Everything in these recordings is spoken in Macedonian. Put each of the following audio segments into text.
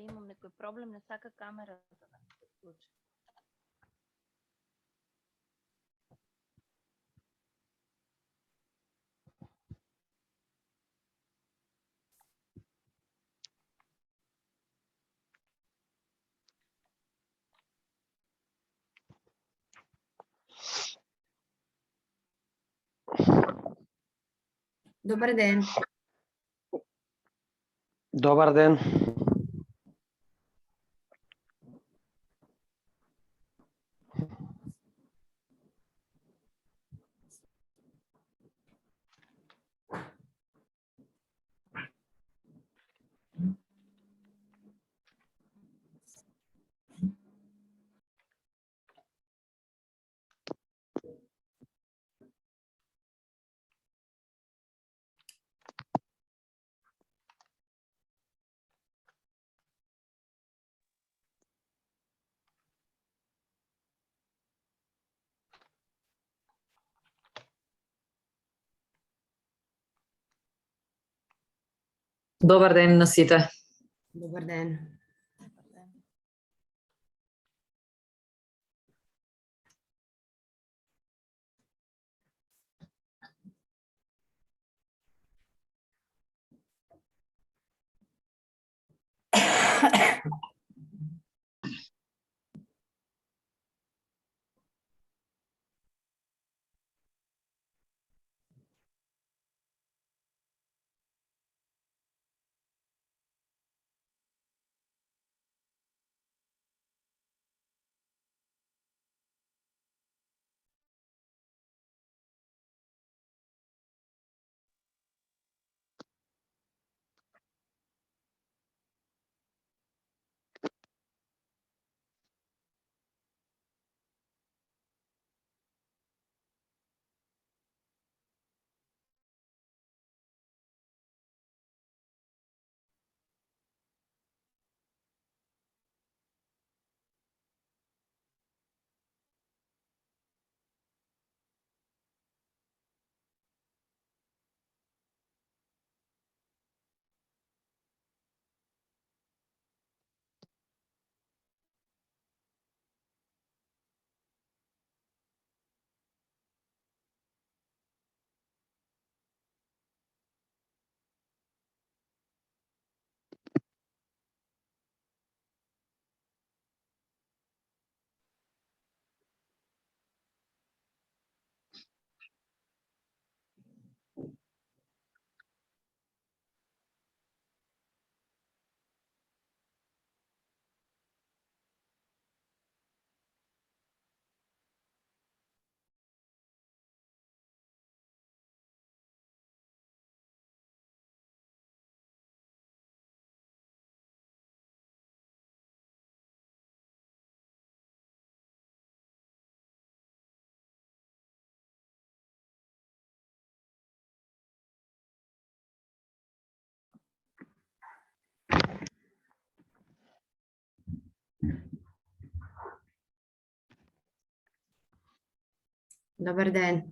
имам некој проблем, не сака камерата да ми се вклучи. Добар ден. Добар ден. Добар ден на сите. Добар ден. Добар ден.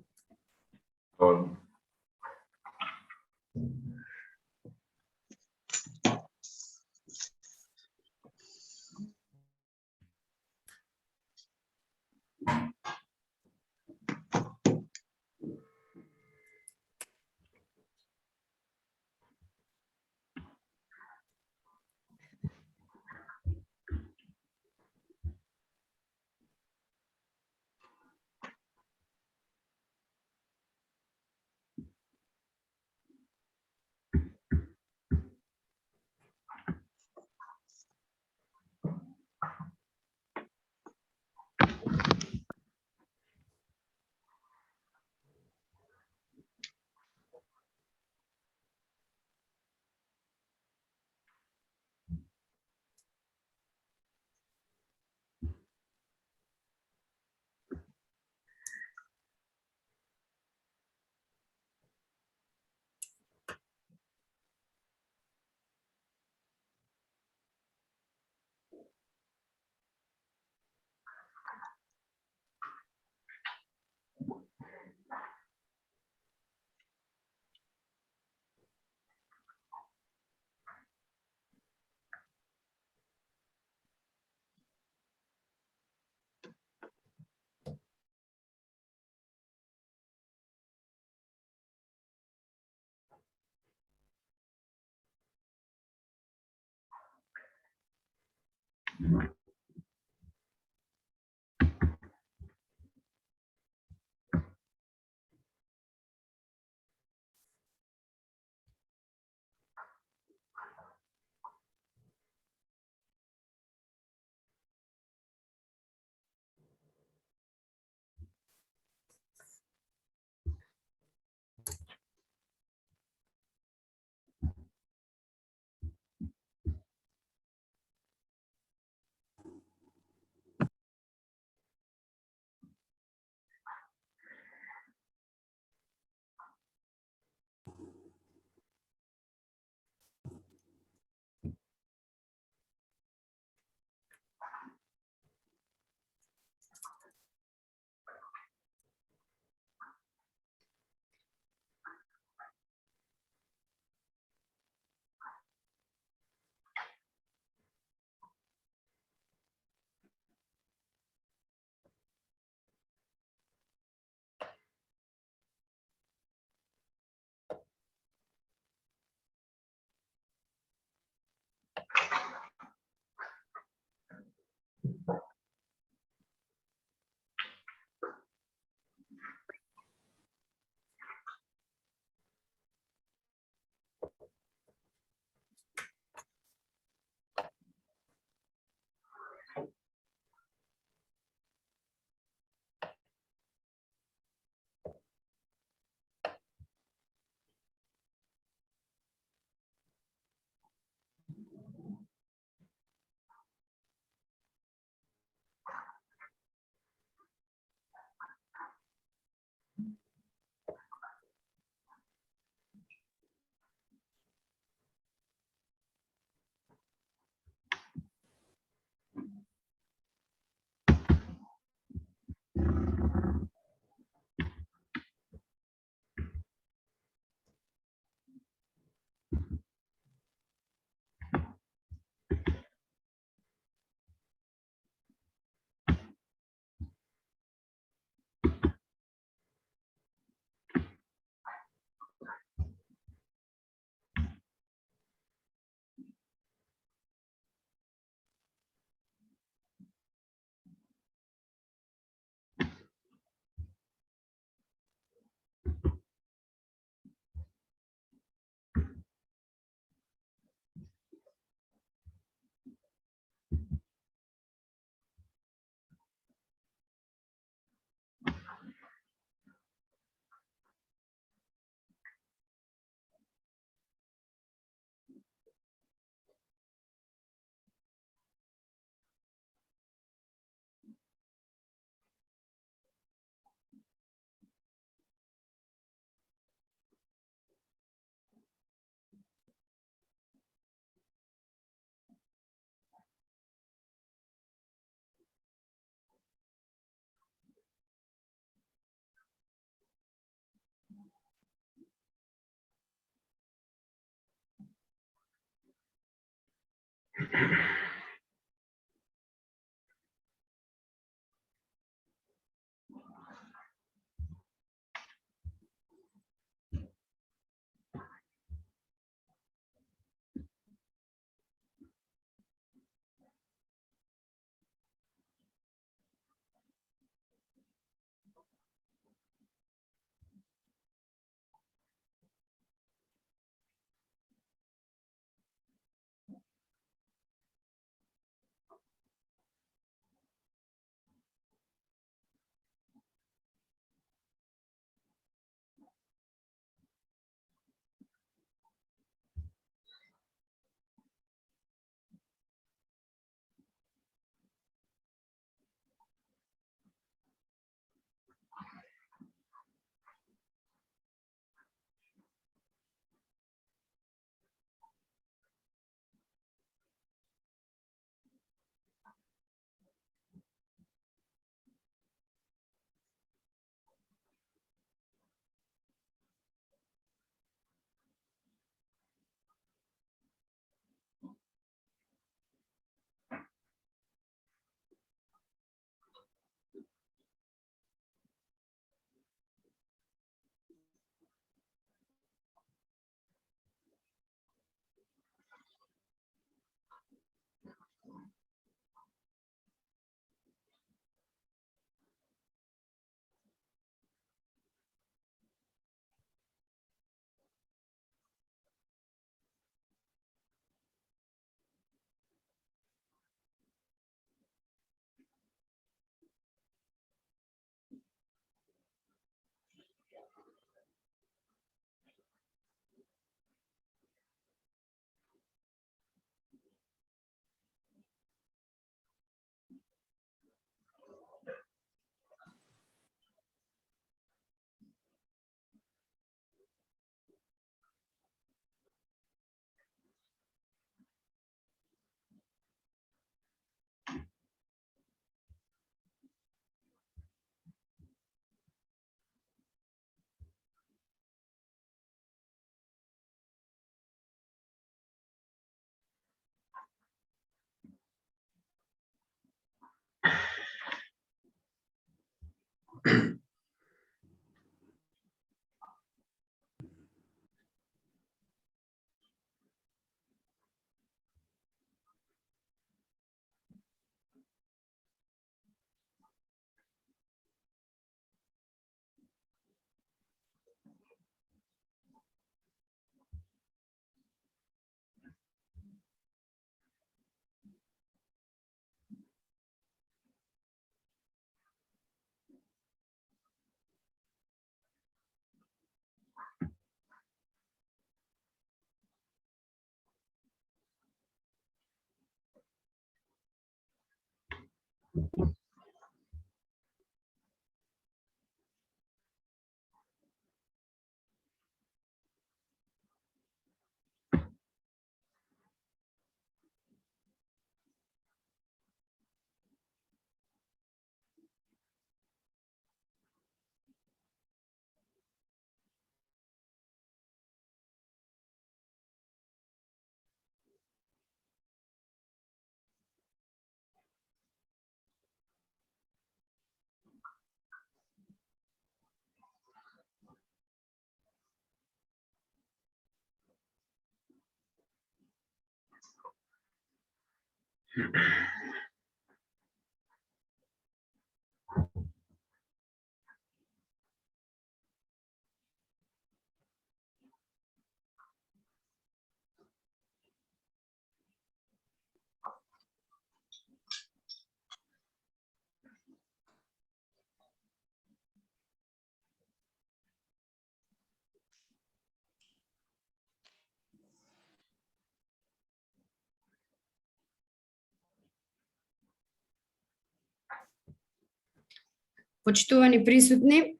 Почитувани присутни,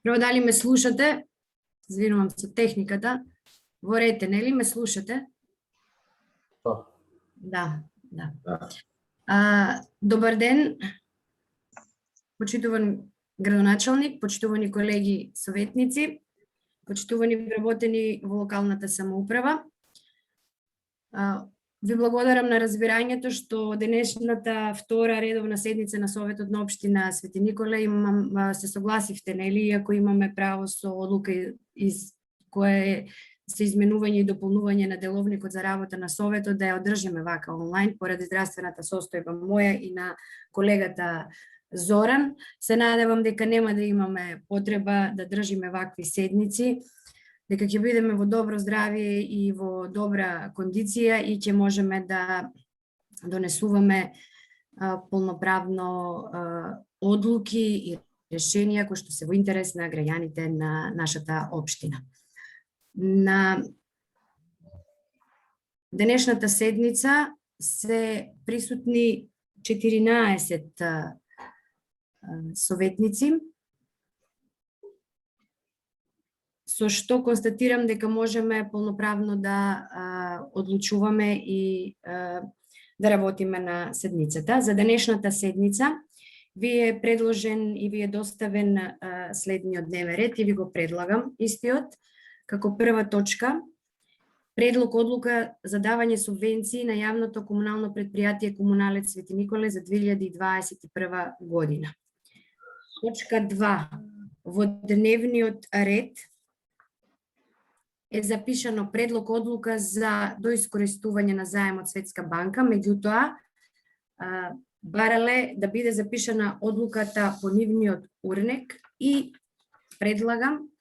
прво дали ме слушате? Извинувам со техниката. Во ред е, нели ме слушате? Да. Добар ден, почитуван градоначалник, почитувани колеги советници, почитувани вработени во локалната самоуправа. Ви благодарам на разбирањето што денешната втора редовна седница на Советот на општина Свети Николе се согласивте, нели, иако имаме право со одлука из кое се изменување и дополнување на деловникот за работа на Советот да ја одржиме вака онлайн поради здравствената состојба моја и на колегата Зоран. Се надевам дека нема да имаме потреба да држиме вакви седници, дека ќе бидеме во добро здравје и во добра кондиција и ќе можеме да донесуваме полноправно одлуки и решенија кои што се во интерес на граѓаните на нашата општина. На денешната седница се присутни 14 советници, со што констатирам дека можеме полноправно да одлучуваме и да работиме на седницата. За денешната седница ви е предложен и ви е доставен следниот дневен ред и ви го предлагам истиот. Како прва точка, предлог одлука за давање субвенции на јавното комунално предпријатие Комуналец Свети Николе за 2021 година. Точка 2. Во дневниот ред е запишано предлог одлука за доискористување на заем од Светска банка, меѓутоа барале да биде запишана одлуката по нивниот урнек и предлагам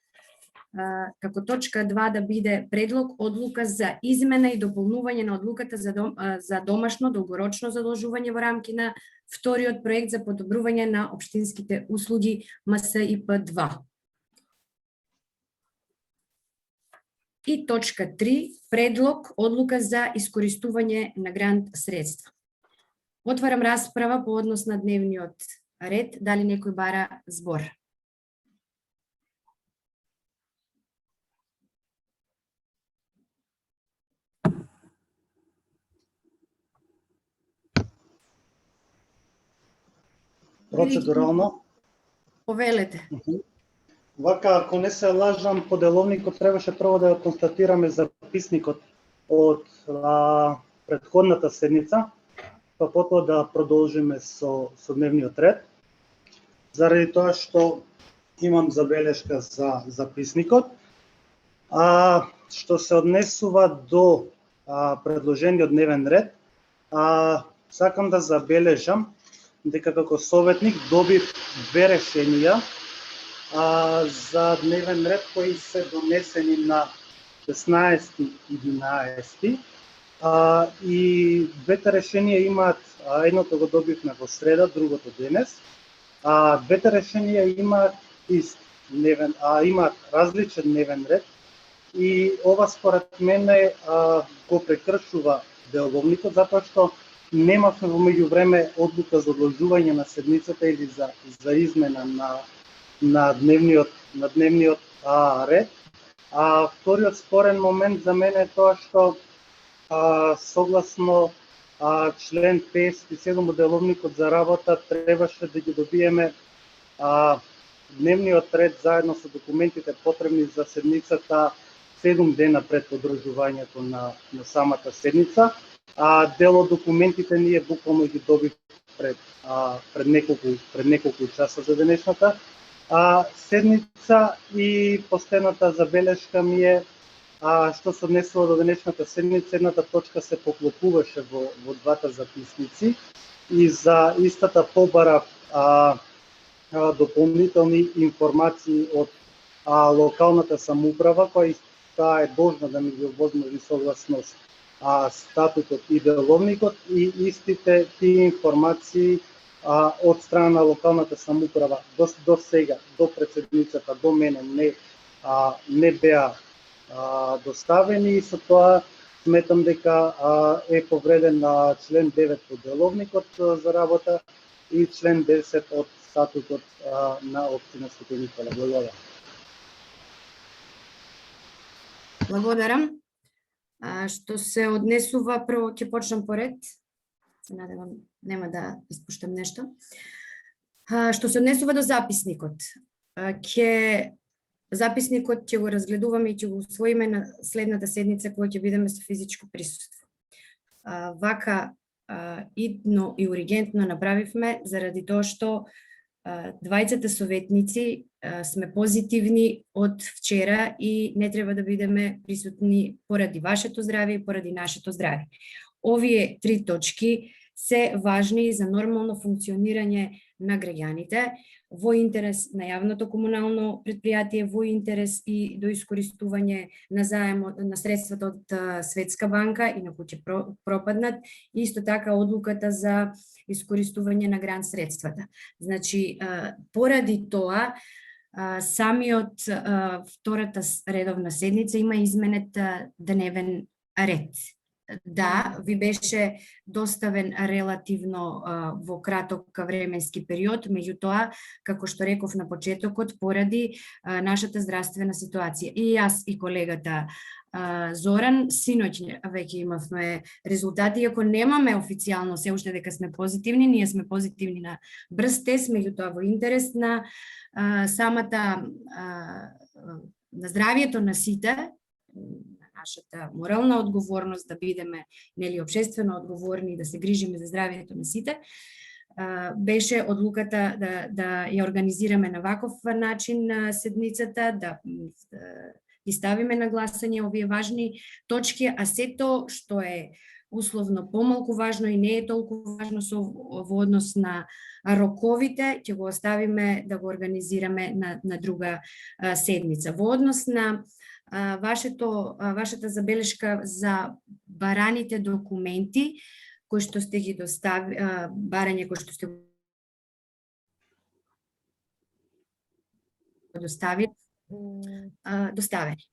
како точка 2 да биде предлог одлука за измена и дополнување на одлуката за домашно долгорочно задолжување во рамки на вториот проект за подобрување на општинските услуги МСИП-2. И точка 3, предлог одлука за искористување на грант средства. Отварам расправа по однос на дневниот ред, дали некој бара збор? Процедурално. Повелете. Вака, ако не се лажам, по деловникот требаше прво да ја констатираме записникот од претходната седница, па потоа да продолжиме со дневниот ред. Заради тоа што имам забелешка за записникот, што се однесува до предложениот дневен ред, сакам да забележам дека како советник добив две решенија за дневен ред кои се донесени на 16.11. И двете решенија имаат, едното го добивме во среда, другото денес. Двете решенија имаат имаат различен дневен ред и ова според мене го прекршува деловникот, затоа што немавме во меѓувреме одлука за одложување на седницата или за измена на дневниот ред. А вториот спорен момент за мене е тоа што согласно член 57 од деловникот за работа требаше да ги добиеме дневниот ред заедно со документите потребни за седницата 7 дена пред одржувањето на самата седница. Дел од документите ние буквално ги добив пред неколку часа за денешната седница и последната забелешка ми е што се однесува до денешната седница, едната точка се поклопуваше во двата записници и за истата побарав дополнителни информации од локалната самоуправа, која таа е должна да ми ги овозможи согласно статутот и деловникот, и истите тие информации од страна на локалната самоуправа до сега, до председницата, до мене не беа доставени, и со тоа сметам дека е повреден на член 9 од деловникот за работа и член 10 од статутот на општина Свети Никола. Благодарам. Благодарам. Што се однесува, прво ќе почнам по ред. Се надевам нема да испуштам нешто. Што се однесува до записникот, записникот ќе го разгледуваме и ќе го усвоиме на следната седница кога ќе бидеме со физичко присуство. Вака идно и ургентно направивме заради тоа што двајцата советници сме позитивни од вчера и не треба да бидеме присутни поради вашето здравје и поради нашето здравје. Овие три точки се важни за нормално функционирање на граѓаните, во интерес на јавното комунално предпријатие, во интерес и до искористување на заемот на средствата од Светска банка, инаку ќе пропаднат, и исто така одлуката за искористување на грант средствата. Значи, поради тоа, самиот втората редовна седница има изменет дневен ред. Да, ви беше доставен релативно во краток временски период, меѓутоа, како што реков на почетокот, поради нашата здравствена ситуација. И јас и колегата Зоран, синоќ веќе имавме резултати, иако немаме официјално се уште дека сме позитивни, ние сме позитивни на брз тест, меѓутоа во интерес на самата на здравјето на сите, нашата морална одговорност да бидеме нели општествено одговорни и да се грижиме за здравјето на сите, беше одлуката да ја организираме на ваков начин седницата, да ги ставиме на гласање овие важни точки, а сето што е условно помалку важно и не е толку важно во однос на роковите, ќе го оставиме да го организираме на друга седница. Во однос на вашата забелешка за бараните документи кои што сте ги барање кои што сте доставени.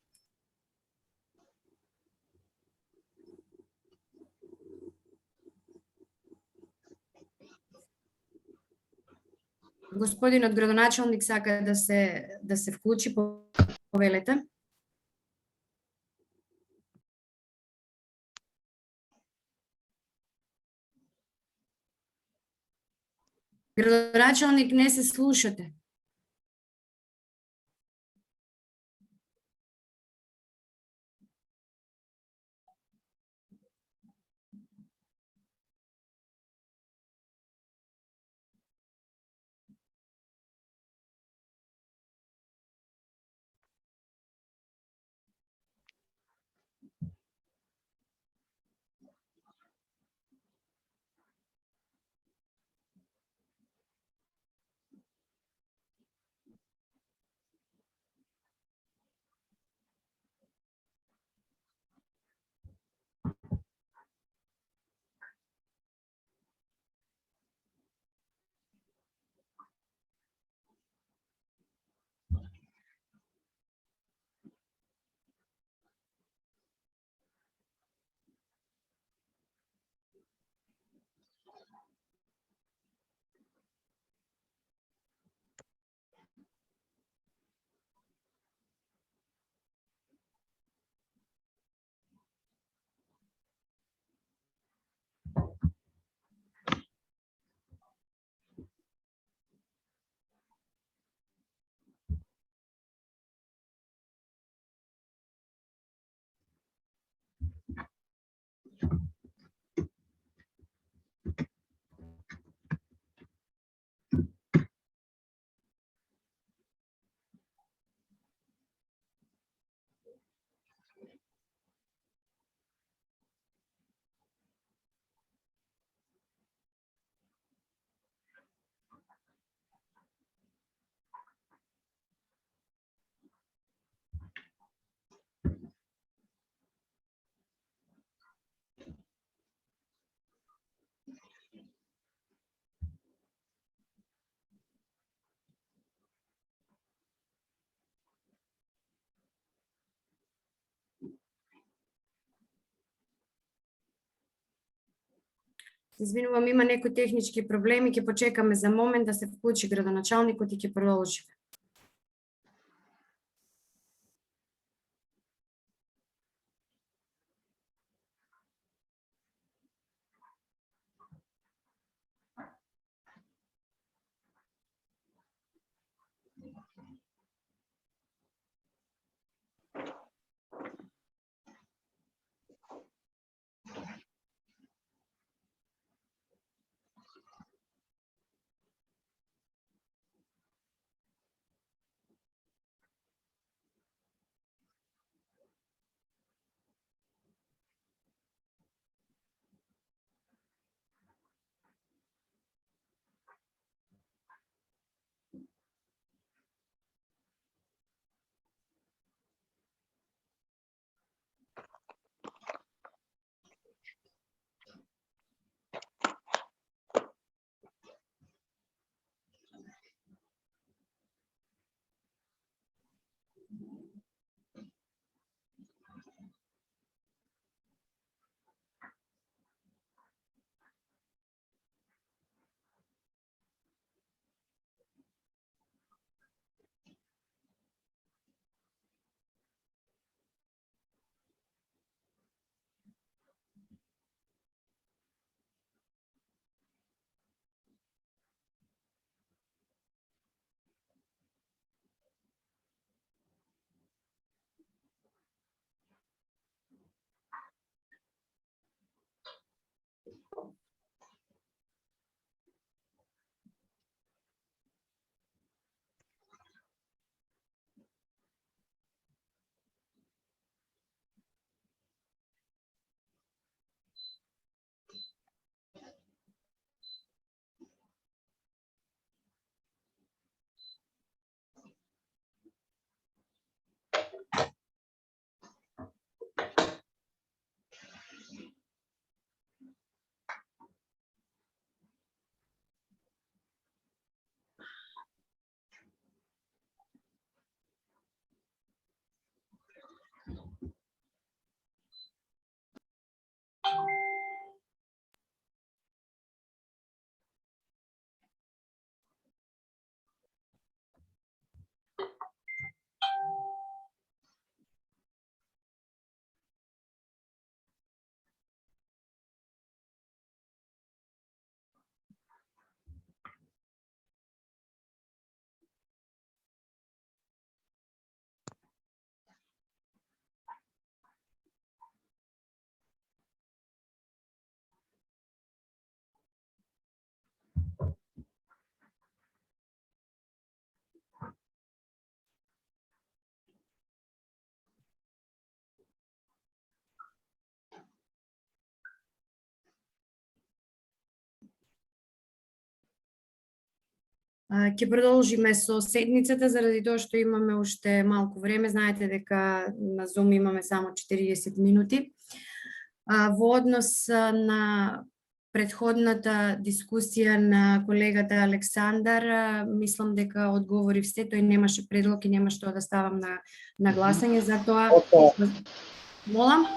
Господинот градоначалник сака да се вклучи, повелете. Градоначалник, не се слушате. Извинувам, има некои технички проблеми, ќе почекаме за момент да се вклучи градоначалникот и ќе продолжиме. Ќе продолжиме со седницата заради тоа што имаме уште малку време. Знаете дека на Zoom имаме само 40 минути. Во однос на претходната дискусија на колегата Александар, мислам дека одговорив се, тој немаше предлог и нема што да ставам на гласање, затоа молам.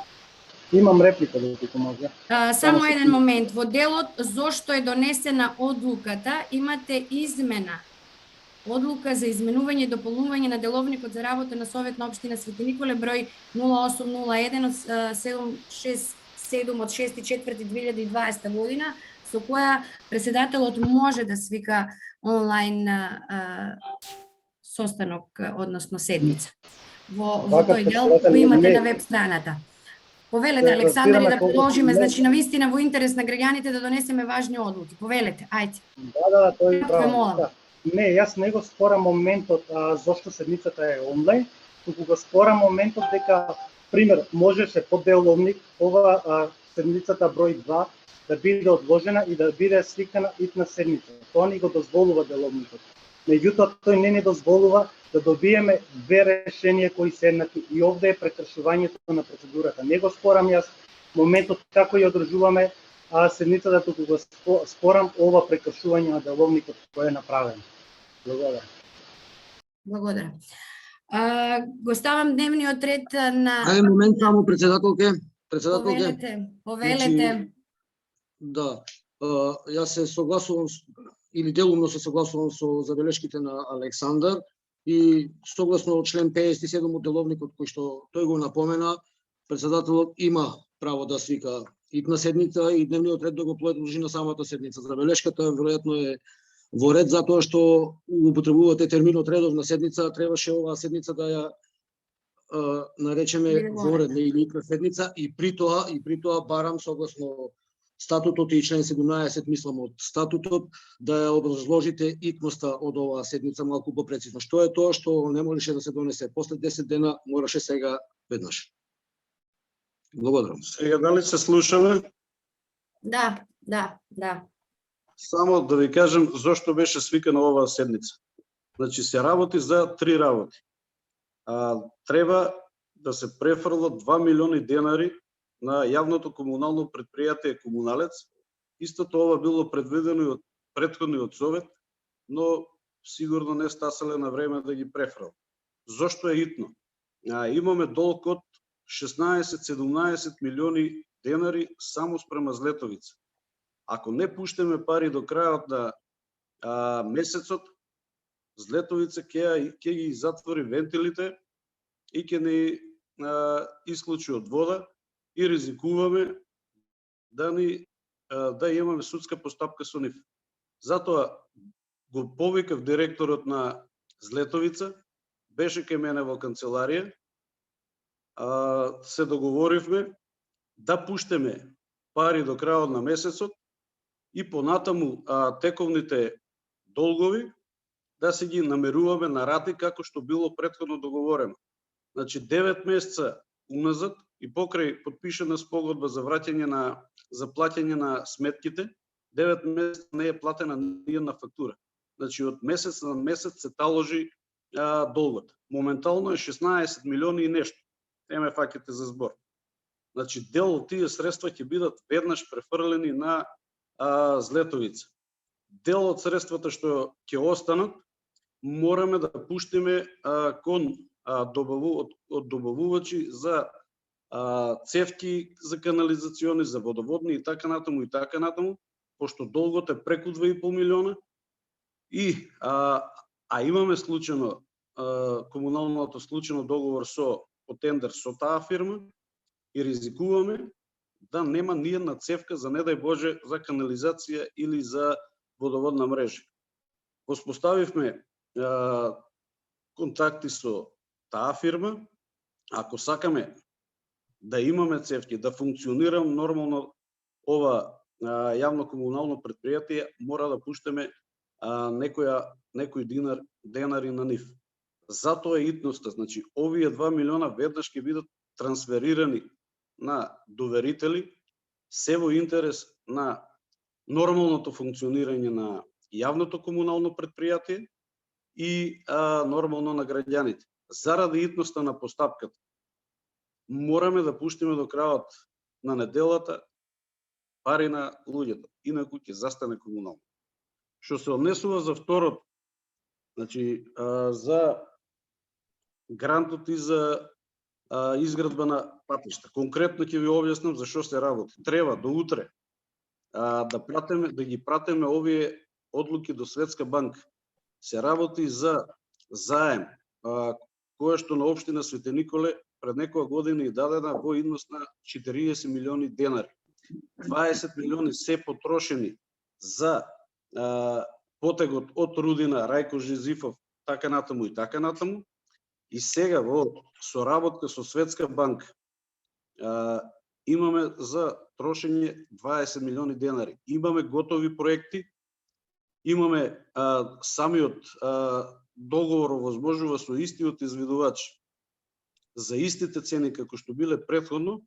Имам реплика, докато може. Само еден момент. Во делот зошто е донесена одлуката, имате измена. Одлука за изменување и дополнување на деловникот за работа на Совет на општина Свети Николе број 0801 од 767 од 6.4.2020 година, со која председателот може да свика онлайн состанок, односно седница. Во тој дел го имате на веб страната. Повелете, Александар, и да продолжиме, значи на вистина во интерес на граѓаните да донесеме важни одлуки. Повелете, ајде. Да, тој е право. Не, јас не го спорам моментот зошто седницата е онлайн, туку го спорам моментот дека, пример, можеше по деловник ова седницата број 2 да биде одложена и да биде свикана итна седница. Тоа ни го дозволува деловникот. Меѓутоа, тој не ни дозволува да добиеме две решенија кои се еднакви и овде е прекршувањето на процедурата. Не го спорам јас моментот како ја одржуваме седницата, туку го спорам ова прекршување на деловникот кој е направено. Благодарам. Благодарам. Го ставам дневниот ред на... Момент само, председателке. Повелете. Да. Јас се согласувам или делумно се согласувам со забелешките на Александар и согласно член 57 од деловникот кој што тој го напомена, председателот има право да свика итна седница и дневниот ред да го продолжи на самата седница. Забелешката веројатно е во ред затоа што употребувате терминот редовна седница, требаше оваа седница да ја наречеме воредна или итна седница и при тоа барам согласно статутот и член 17 мислам од статутот да ја образложите итноста од оваа седница малку попрецизно. Што е тоа што не можеше да се донесе после 10 дена, мораше сега веднаш. Благодарам. Сега дали се слушаме? Да. Само да ви кажем зошто беше свикана оваа седница. Значи се работи за три работи. Треба да се префрлат 2 милиони денари на јавното комунално предпријатие Комуналец. Истото ова било предвидено и од претходниот совет, но сигурно не стасале на време да ги префрал. Зошто е итно? Имаме долг од 16-17 милиони денари само спрема Злетовица. Ако не пуштеме пари до крајот на месецот, Злетовица ќе ги затвори вентилите и ќе ни исклучи од вода и ризикуваме да имаме судска постапка со нив. Затоа го повикав директорот на Злетовица, беше кај мене во канцеларија, се договоривме да пуштеме пари до крајот на месецот и понатаму тековните долгови да се ги намеруваме на рати како што било претходно договорено. Значи 9 месеца уназад и покрај потпишана спогодба за плаќање на сметките, 9 месеца не е платена ниједна фактура. Значи од месец на месец се таложи долгот. Моментално е 16 милиони и нешто. Не ме фаќате за збор. Значи дел од тие средства ќе бидат веднаш префрлени на Злетовица. Дел од средствата што ќе останат мораме да пуштиме кон од добавувачи за цевки за канализациони, за водоводни и така натаму, пошто долгот е преку 2,5 милиона и имаме случено комуналното случено договор по тендер со таа фирма и ризикуваме да нема ниједна цевка за не дај Боже за канализација или за водоводна мрежа. Воспоставивме контакти со таа фирма. Ако сакаме да имаме цевки, да функционира нормално ова јавно комунално предпријатие, мора да пуштаме некои денари на нив. Затоа е итноста. Значи, овие 2 милиона веднаш ќе бидат трансферирани на доверители, се во интерес на нормалното функционирање на јавното комунално предпријатие и нормално на граѓаните. Заради итноста на постапката, мораме да пуштиме до крајот на неделата пари на луѓето, инаку ќе застане комунално. Што се однесува за второто, значи за грантот и за изградба на патишта. Конкретно ќе ви објаснам за што се работи. Треба до утре да ги пратиме овие одлуки до Светска банка. Се работи за заем, која што на општина Свети Николе пред некоја година и дадена во износ на 40 милиони денари. 20 милиони се потрошени за потегот од Рудина, Рајко Жизифов, така натаму. И сега во соработка со Светска банка имаме за трошење 20 милиони денари. Имаме готови проекти, имаме самиот договор овозможува со истиот извидувач за истите цени како што биле претходно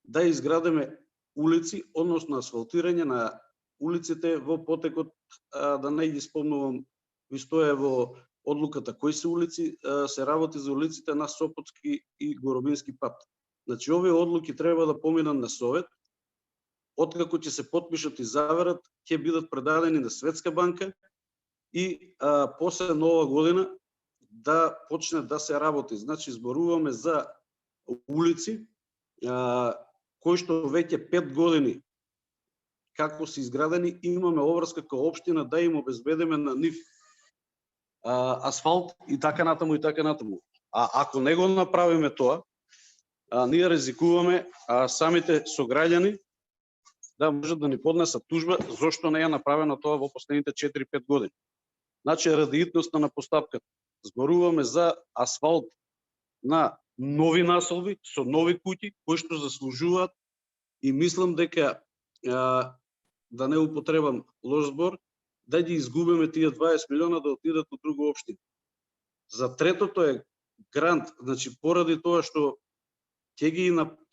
да изградиме улици, односно асфалтирање на улиците во потекот, да не ги спомнувам, ви стоја во одлуката кои се улици, се работи за улиците на Сопотски и Горобински пат. Значи, овие одлуки треба да поминат на совет, откако ќе се потпишат и заверат, ќе бидат предадени на Светска банка и после нова година да почне да се работи. Значи, зборуваме за улици кои што веќе 5 години како се изградени, имаме обврска како општина да им обезбедиме на нив асфалт и така натаму и така натаму. А ако не го направиме тоа, ние ризикуваме самите сограѓани да можат да ни поднесат тужба зошто не е направено тоа во последните 4-5 години. Значи, ради итноста на постапката, зборуваме за асфалт на нови населби, со нови куќи, кои што заслужуваат и мислам дека, да не употребам лош збор, да ги изгубиме тие 20 милиона да отидат у друга општина. За третото е грант, значи поради тоа што ќе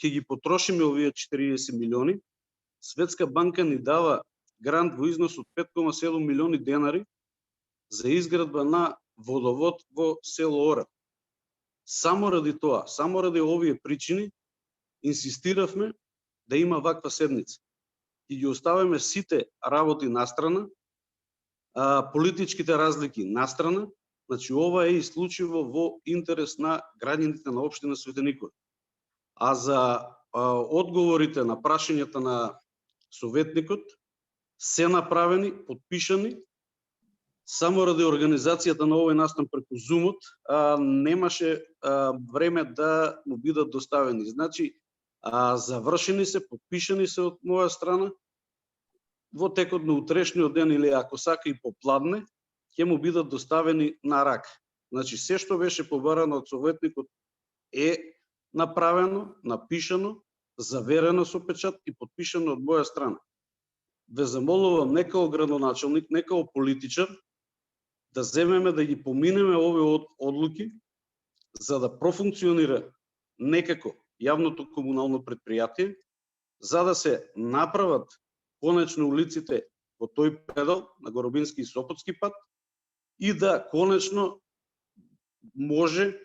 ги потрошиме овие 40 милиони, Светска банка ни дава грант во износ од 5,7 милиони денари за изградба на водовод во село Орел. Само ради тоа, само ради овие причини, инсистиравме да има ваква седница. И ги оставяме сите работи настрана, политичките разлики настрана, значи ова е исклучиво во интерес на граѓаните на општина Свети Никола. А за одговорите на прашањата на советникот се направени, подпишани, само ради организацијата на овој настан преку Зумот, немаше време да му бидат доставени. Значи, завршени се, подпишани се од моја страна, во текот на утрешниот ден или ако сака и попладне, ќе му бидат доставени на рак. Значи, се што беше побарано од советникот е направено, напишано, заверено со печат и подпишано од моја страна. Ве замолувам, не као градоначалник, не као политичар, да земеме да ги поминеме овие одлуки, за да профункционира некако јавното комунално предпријатие, за да се направат конечно улиците во тој предел на Горобински и Сопотски пат и да конечно може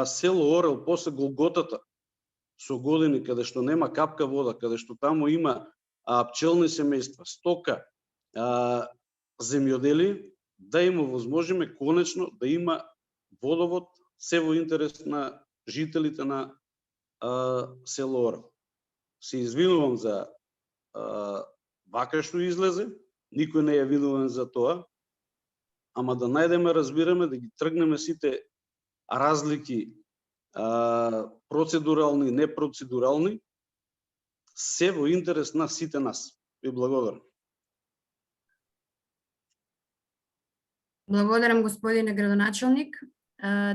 село Орел после Голготата со години, каде што нема капка вода, каде што таму има пчелни семејства, стока, земјоделие, да им овозможиме конечно да има водовод, се во интерес на жителите на село Орел. Се извинувам за вака што излезе, никој не е виновен за тоа, ама да најдеме, разбираме, да ги тргнеме сите разлики, процедурални и непроцедурални, се во интерес на сите нас. Ви благодарам. Благодарам, господине градоначалник.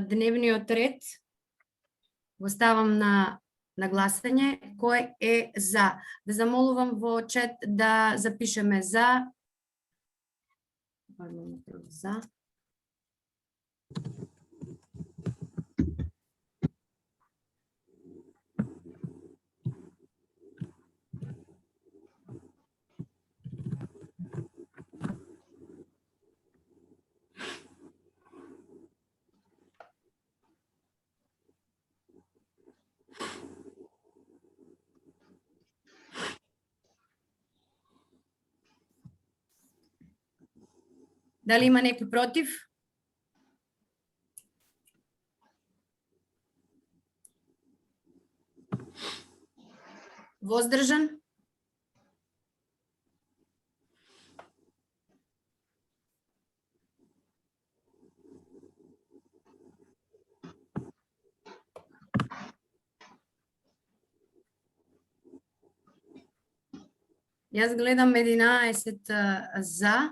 Дневниот ред го ставам на гласање. Кој е за? Да замолувам во чат да запишеме за. За. Дали има некој против? Воздржан? Јас гледам 11 за.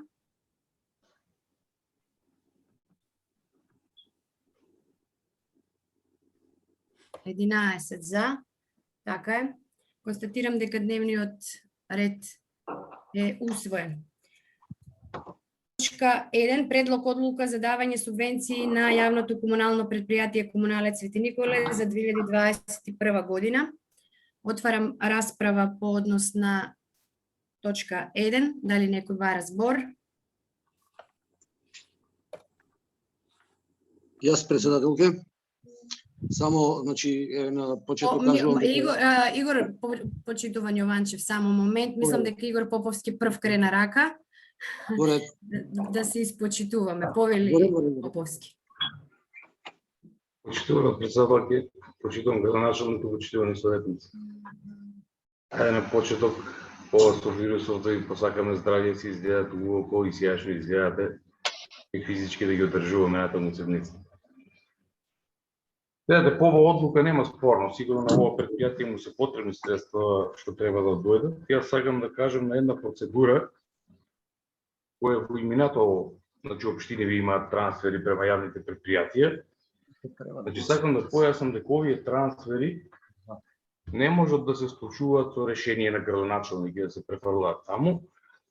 За. Така е. Констатирам дека дневниот ред е усвоен. Точка 1. Предлог одлука за давање субвенции на јавното комунално предпријатие Комуналец Свети Николе за 2021 година. Отварам расправа по однос на точка 1. Дали некој бара збор? Јас, председателке, само, значи, на почеток кажувам... Игор, почитуван Јованчев, само момент. Мислам дека Игор Поповски прв крена рака. Да се испочитуваме. Повели Поповски. Почитувам председателке, почитувам градоначалник, почитувани советници. Ајде на почеток ова со вирусов да ви посакаме здравје, си изгледат убаво и сјашно изгледате и физички да ги одржуваме на таму седница. Гледате, по ова одлука нема спорно, сигурно на ова предпријатие му се потребни средства што треба да дојдат. Јас сакам да кажам на една процедура која во имината, значи општиneви имаат трансфери према јавните предпријатија. Значи сакам да појаснам дека овие трансфери не можат да се случуваат со решение на градоначалник и да се префрлаат таму,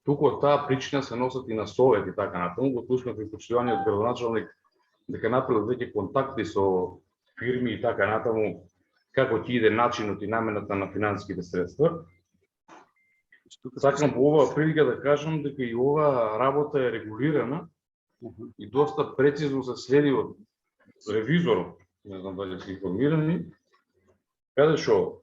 туку од таа причина се носат и на совет и така натаму. Го слушнав и почитуваниот градоначалник дека направил веќе контакти со фирми и така натаму, како ќе иде начинот и намената на финансиските средства. Сакам по оваа прилика да кажам дека и оваа работа е регулирана и доста прецизно се следи од ревизорот, не знам дали се информирани, каде што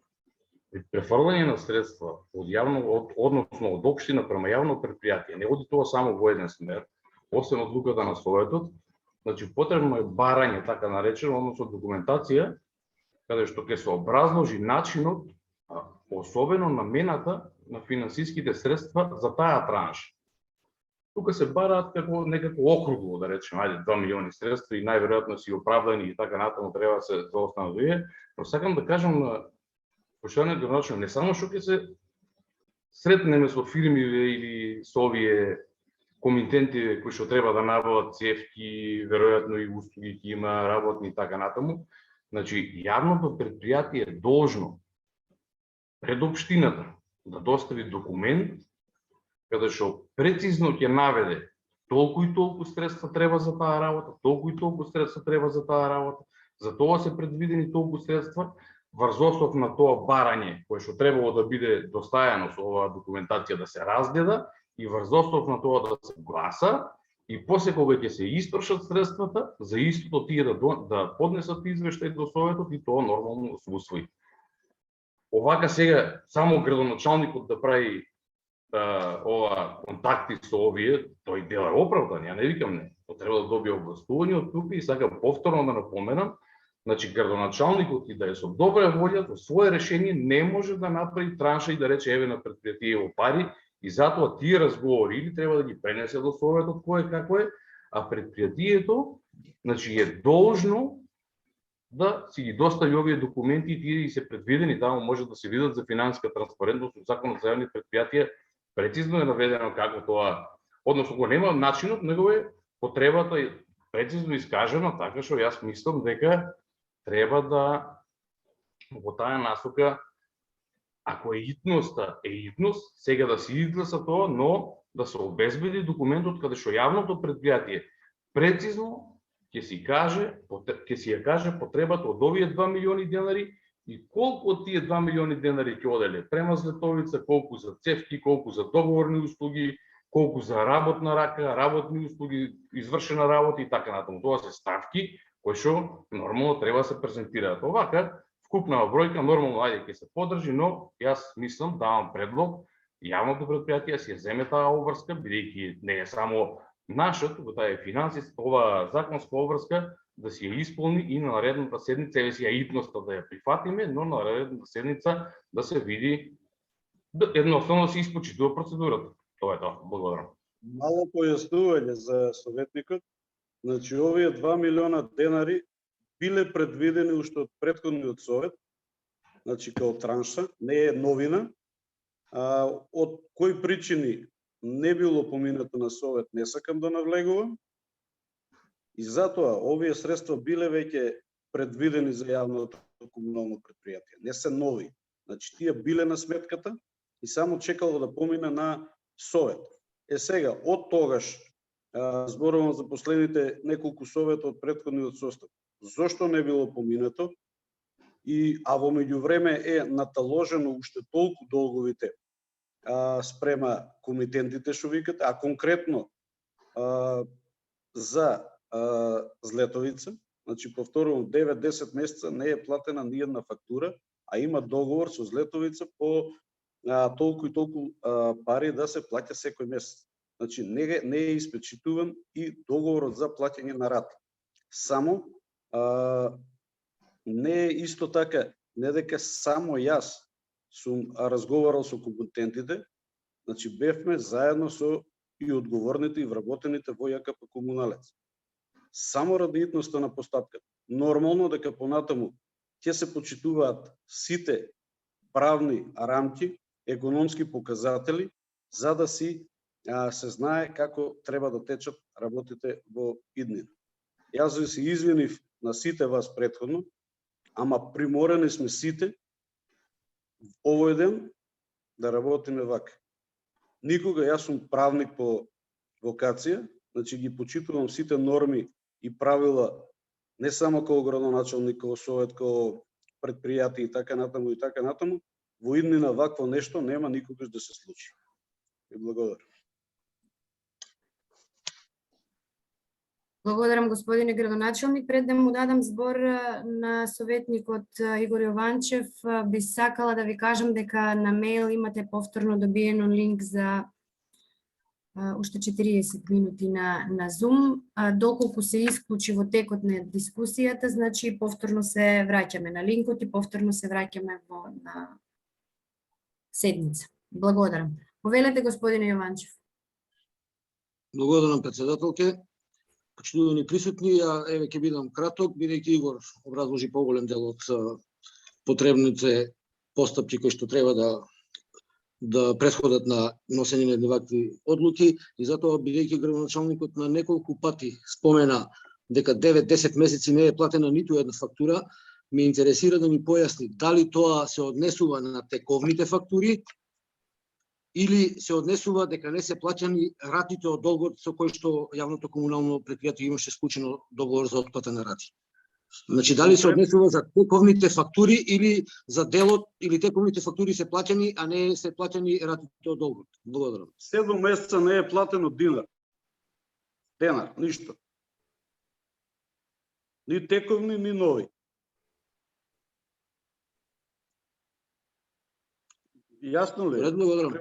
при префрлање на средства од јавно, односно од општина према јавно предпријатие, не оди тоа само во еден смер, освен одлуката на советот, значи потребно е барање, така наречено, односно документација, каде што ќе се образложи начинот, особено намената на финансиските средства за таа транш. Тука се бараат како некако округло, да речеме, ајде 2 милиони средства и најверојатно си оправдани и така натаму треба да се заостанат овие, но сакам да кажам на почитуваниот градоначалник, не само што ќе се сретнеме со фирми или со овие комитенти кои што треба да набават цевки, веројатно и услуги ќе има, работни и така натаму, значи јавното предпријатие е должно пред општината да достави документ каде што прецизно ќе наведе толку и толку средства треба за таа работа, толку и толку средства треба за таа работа, за тоа се предвидени толку средства, врз основа на тоа барање кое што требало да биде доставено со оваа документација да се разгледа и врз основа на тоа да се гласа и после кога ќе се истрошат средствата, за истото тие да поднесат извештај до советот и тоа нормално се усвои. Овака сега само градоначалникот да прави ова контакти со овие, тој дел е оправдан, ја не викам не. Тоа треба да добие областување од тука и сакам повторно да напоменам, значи градоначалникот и да е со добра волја, во свое решение не може да направи транша и да рече еве на предпријатиево пари и затоа тие разговори или треба да ги пренесе до советот кој е како е, а предпријатието значи е должно да си ги достави овие документи и тие се предвидени, таму може да се видат за финансиска транспарентност од Законот за јавни предпријатија, прецизно е наведено како тоа, односно го нема начинот, него е потребата е прецизно искажена, така што јас мислам дека треба да во таа насока, ако е итноста, сега да се изгласа тоа, но да се обезбеди документот каде што јавното предпријатие прецизно ќе си ја каже потребата од овие 2 милиони денари и колку од тие 2 милиони денари ќе оделе према Злетовица, колку за цевки, колку за договорни услуги, колку за работна рака, работни услуги, извршена работа и така натаму. Тоа се ставки кои што нормално треба да се презентираат. Овака, вкупна бројка нормално ајде ќе се подржи, но јас мислам, давам предлог, јавното предпријатие си ја земе таа обврска, бидејќи не е само нашата, таа е финансиска, ова законска обврска да си ја исполни и на наредната седница, еве си ја итноста да ја прифатиме, но на наредната седница да се види, едноставно да се испочитува процедурата. Тоа е тоа. Благодарам. Мало појаснување за советникот. Значи, овие 2 милиона денари биле предвидени уште од претходниот совет, значи као транша, не е новина. Од кои причини не било поминато на совет, не сакам да навлегувам. И затоа овие средства биле веќе предвидени за јавното комунално предпријатие. Не се нови. Значи, тие биле на сметката и само чекало да помине на совет. Сега, од тогаш, зборувам за последните неколку совета од претходниот состав, зошто не било поминато, а во меѓувреме е наталожено уште толку долговите спрема комитентите што викате, а конкретно за Злетовица, значи повторувам 9-10 месеца не е платена ни една фактура, а има договор со Злетовица по толку и толку пари да се плаќа секој месец. Значи не е испечитуван и договорот за плаќање на рата. Само не е исто така, не дека само јас сум разговарал со компетентите, Значи бевме заедно со и одговорните и вработените во ЈКП Комуналец. Само ради итноста на постапката. Нормално дека понатаму ќе се почитуваат сите правни рамки, економски показатели, за да се знае како треба да течат работите во иднина. Јас се извинив на сите вас претходно, ама приморени сме сите овој ден да работиме вака. Никога, јас сум правник по вокација, значи ги почитувам сите норми и правила, не само како градоначалник, како совет, како предпријатие и така натаму, во иднина вакво нешто нема никогаш да се случи. И благодарам. Благодарам, господине градоначалник. Пред да му дадам збор на советникот Игор Јованчев, би сакала да ви кажам дека на мејл имате повторно добиено линк за уште 40 минути на Zoom. Доколку се исклучи во текот на дискусијата, значи повторно се враќаме на линкот и повторно се враќаме на седница. Благодарам. Повелете, господине Јованчев. Благодарам, председателке. Почитувани присутни, еве ќе бидам краток, бидејќи Игор образложи поголем дел од потребните постапки кои што треба да претходат на носење на вакви одлуки, и затоа бидејќи градоначалникот на неколку пати спомена дека 9-10 месеци не е платена ниту една фактура, ме интересира да ми појасни дали тоа се однесува на тековните фактури или се однесува дека не се плаќани ратите од долгот со кој што јавното комунално претпријатие имаше склучено договор за отплата на рати. Значи, дали се однесува за тековните фактури или за делот, или тековните фактури се плаќани, а не се плаќани ратите од долгот? Благодарам. 7 месеца не е платено динар. Денар, ништо. Ни тековни, ни нови. Јасно ли? Благодарам.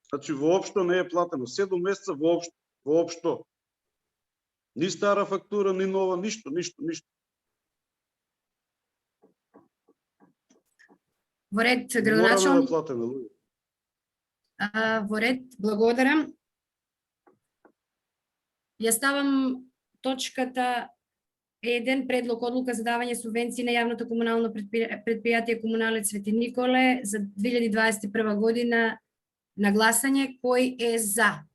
Значи, воопшто не е платено. 7 месеца воопшто. Ни стара фактура, ни нова, ништо. Во ред, Мора да градоначалник. е платено, луѓе. Во ред, благодарам. Ја ставам точката 1, предлог одлука за давање субвенции на јавното комунално предпријатие Комуналец Свети Николе за 2021 година на гласање. Кој е за?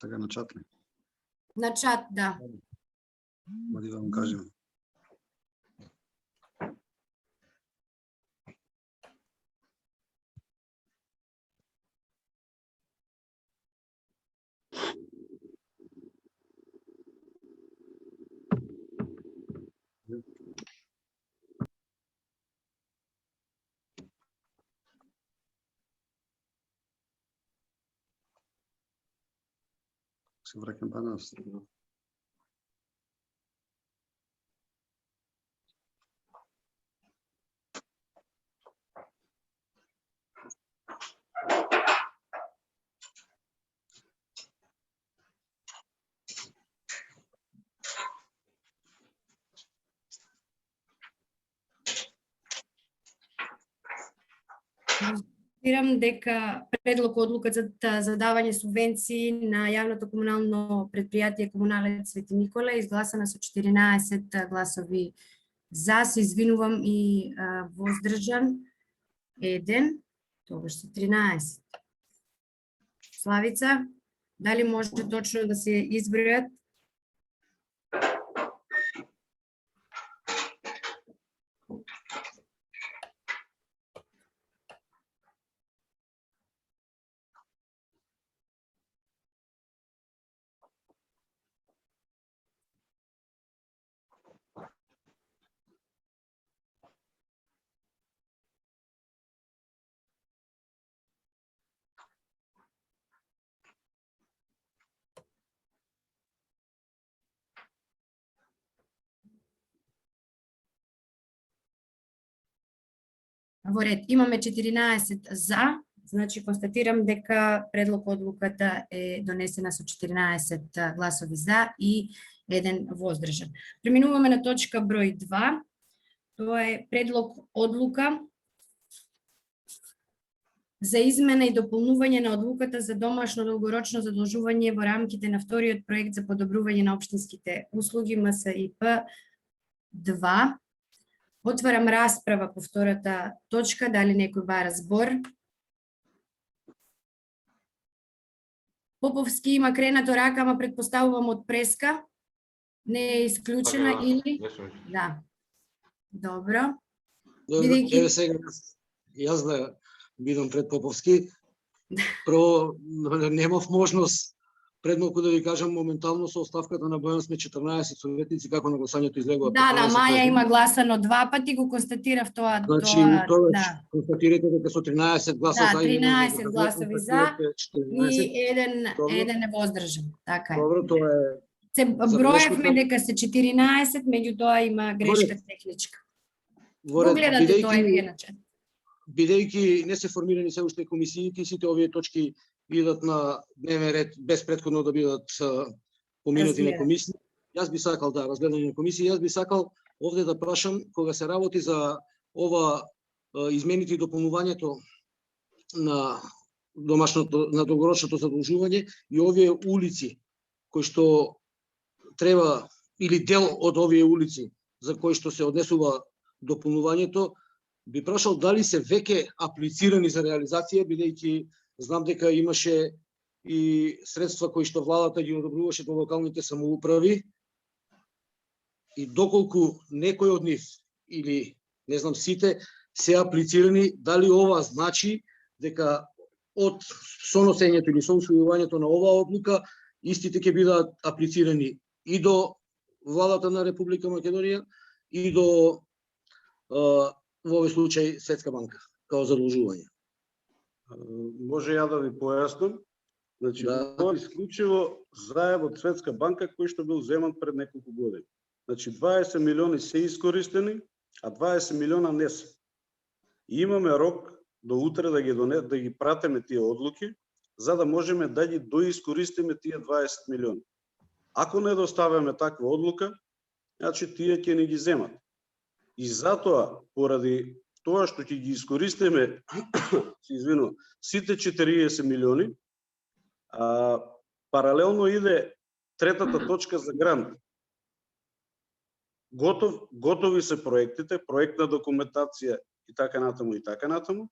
Така на чат ли? На чат, да. Мади да вам кажем. Се враќам па нас. Разбирам дека предлог одлука за давање субвенции на јавното комунално предпријатие Комуналец Свети Николе изгласана со 14 гласови за, се извинувам и воздржан 1, тогаш се 13. Славица, дали може точно да се избројат? Во ред, имаме 14 за, значи констатирам дека предлог одлуката е донесена со 14 гласови за и 1 воздржан. Преминуваме на точка број 2. Тоа е предлог одлука за измена и дополнување на одлуката за домашно долгорочно задолжување во рамките на вториот проект за подобрување на општинските услуги МСИП 2. Отварам расправа по втората точка, дали некој бара збор? Поповски има кренато рака, ама предпоставувам од преска. Не е исклучена Така, или? не сум. Да. Добро. Еве сега, јас да бидам пред Поповски, прво немав можност пред малку да ви кажам, моментално со оставката на Бојан сме 14 советници, како на гласањето излегува. Да, 15 Маја години. има гласано 2 пати, го констатирав тоа. Значи, Да. констатирате дека со 13 гласа Да, за и 13 гласови за констатирате и 14. Добро. еден е воздржан. Така е. Добро, тоа е Се забелешката. броевме дека се 14, меѓутоа има грешка техничка. Го во ред, гледате тоа и вие на чат. бидејќи не се формирани се уште комисиите, сите овие точки идат на дневен ред без претходно да бидат поминати на Разгледани. комисија. Јас би сакал разгледани на комисија, јас би сакал овде да прашам кога се работи за ова измените и дополнувањето на на долгорочното задолжување и овие улици кои што треба или дел од овие улици за кои што се однесува дополнувањето, би прашал дали се веќе аплицирани за реализација, бидејќи знам дека имаше и средства кои што владата ги одобруваше до локалните самоуправи и доколку некој од нив или не знам сите се аплицирани, дали ова значи дека од соносењето или со усвојувањето на оваа одлука истите ќе бидат аплицирани и до владата на Република Македонија и до во овој случај Светска банка као задолжување. Може ја да ви појаснам. Значи, Да. тоа е исклучиво заем од Светска банка кој што бил земан пред неколку години. Значи 20 милиони се искористени, а 20 милиона не се. И имаме рок до утре да ги пратиме тие одлуки, за да можеме да ги доискористиме тие 20 милиони. Ако не доставяме таква одлука, значи тие ќе не ги земат. И затоа, поради тоа што ќе ги искористиме, се извинувам, сите 40 милиони, паралелно иде третата точка за грант. Готови се проектите, проектна документација и така натаму и така натаму.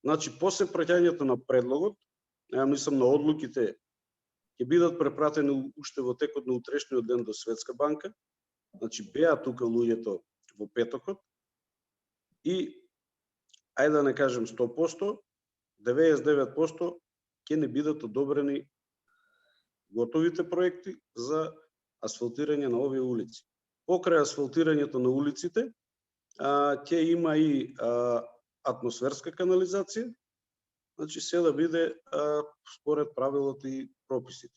Значи, после праќањето на предлогот, мислам на одлуките, ќе бидат препратени уште во текот на утрешниот ден до Светска банка. Значи, беа тука луѓето во петокот и, ајде да не кажем 100%, 99% ќе не бидат одобрени готовите проекти за асфалтирање на овие улици. Покрај асфалтирањето на улиците, ќе има и атмосферска канализација, значи се да биде според правилата и прописите.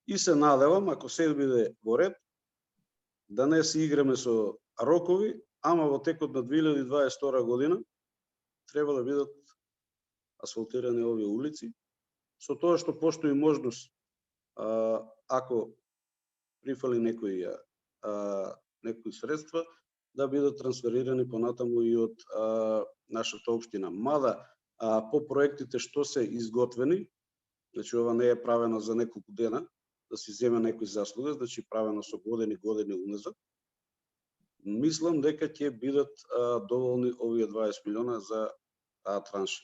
И се надевам, ако се биде во ред, да не се играме со рокови, ама во текот на 2022 година треба да бидат асфалтирани овие улици, со тоа што постои можност, ако прифали некои средства, да бидат трансферирани понатаму и од нашата општина. Мада по проектите што се изготвени, значи ова не е правено за неколку дена, да си земе некој заслуга, значи правено со години уназад, мислам дека ќе бидат доволни овие 20 милиона за таа транш.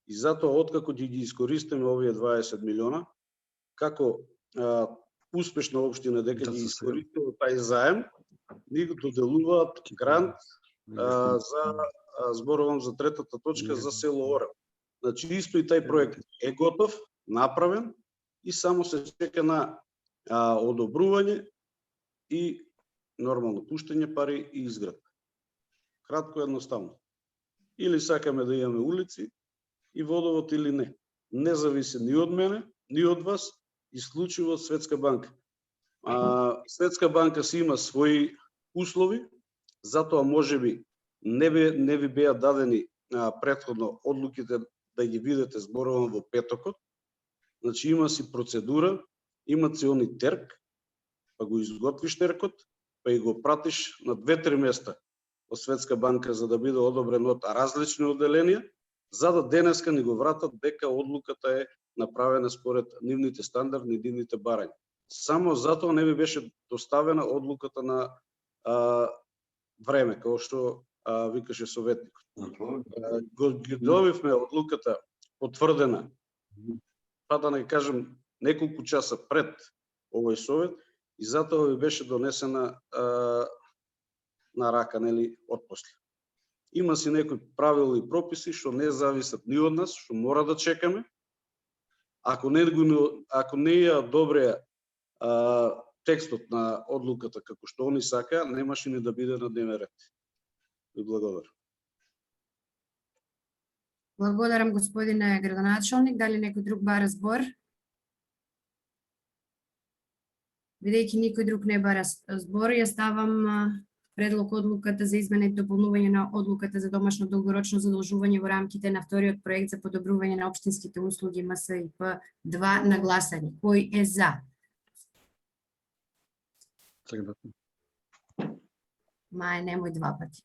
И затоа, откако ги искористиме овие 20 милиона, како успешна општина дека ги искористила тај заем, ни го доделуваат грант за, зборувам за третата точка, за село Орел. Значи, исто и тај проект е готов, направен и само се чека на одобрување и нормално пуштање пари и изградба. Кратко и едноставно. Или сакаме да имаме улици и водовод или не. Не зависи ни од мене, ни од вас, исклучиво од Светска банка. Светска банка си има своји услови, затоа можеби не ви беа дадени претходно одлуките да ги видите, зборувам во петокот. Значи има си процедура, има си они терк, па го изготвиш теркот, па и го пратиш на 2-3 места од Светска банка за да биде одобрен од различни одделенија за да денеска ни го вратат дека одлуката е направена според нивните стандарди, нивните барања. Само затоа не би беше доставена одлуката на време, како што викаше советникот. Ги добивме одлуката потврдена, па да не кажем неколку часа пред овој совет, и затоа би беше донесена на рака, нели, отпосле. Има си некои правила и прописи што не зависат ни од нас, што мора да чекаме. Ако не ја одобрија текстот на одлуката како што они сака, немаше ни да биде на дневен ред. Ви благодарам. Благодарам, господине градоначалник. Дали некој друг бара збор? Бидејќи никој друг не бара збор, ја ставам предлог одлуката за измена и дополнување на одлуката за домашно долгорочно задолжување во рамките на вториот проект за подобрување на општинските услуги МСИП 2 на гласање. Кој е за? Мај, немој два пати.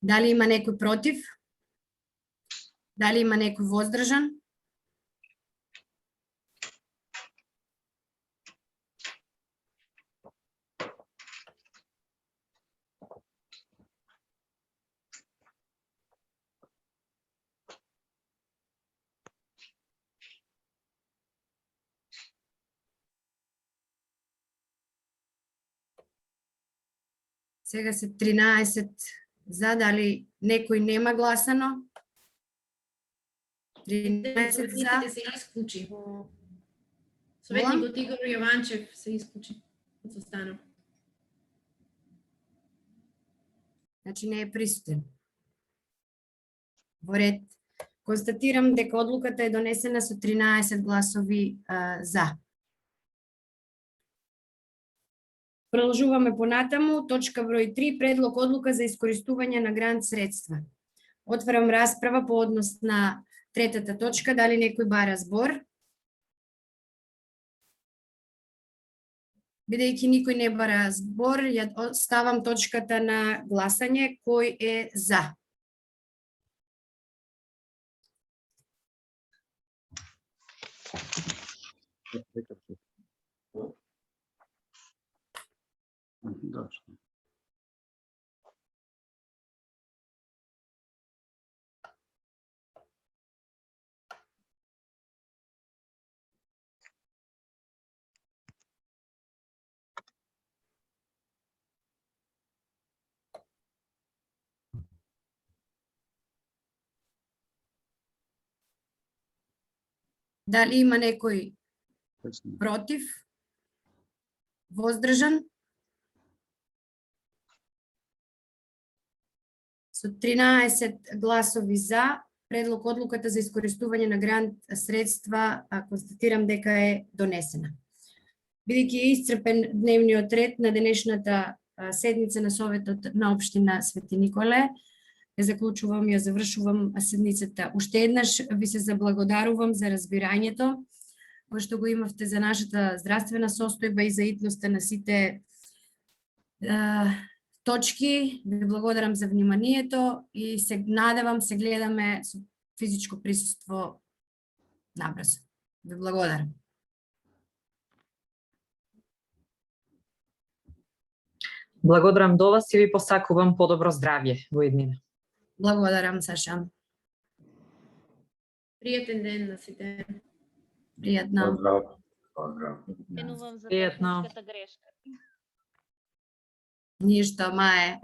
Дали има некој против? Дали има некој воздржан? Сега се 13 за, дали некој нема гласано? 13 за. Советниците се исклучи. Советникот Игор Јованчев се исклучи од состанок. Значи не е присутен. Во ред. Констатирам дека одлуката е донесена со 13 гласови за. Продолжуваме понатаму. Точка број 3. Предлог одлука за искористување на грант средства. Отварам расправа по однос на третата точка. Дали некој бара збор? Бидејќи никој не бара збор, ја ставам точката на гласање. Кој е за? Да. Дали има некој против? Воздржан? Со 13 гласови за, предлог одлуката за искористување на грант средства констатирам дека е донесена. Бидејќи е исцрпен дневниот ред на денешната седница на Советот на општина Свети Николе, ја заклучувам, ја завршувам седницата. Уште еднаш ви се заблагодарувам за разбирањето кој што го имавте за нашата здравствена состојба и за итноста на сите точки. Ви благодарам за вниманието и се надевам се гледаме со физичко присуство набрзо. Ви благодарам. Благодарам до вас и ви посакувам подобро здравје во иднина. Благодарам, Саша. Пријатен ден на сите. Пријатно. Поздрав. Извинувам за Пријатно. техничката грешка. Ништо, мае.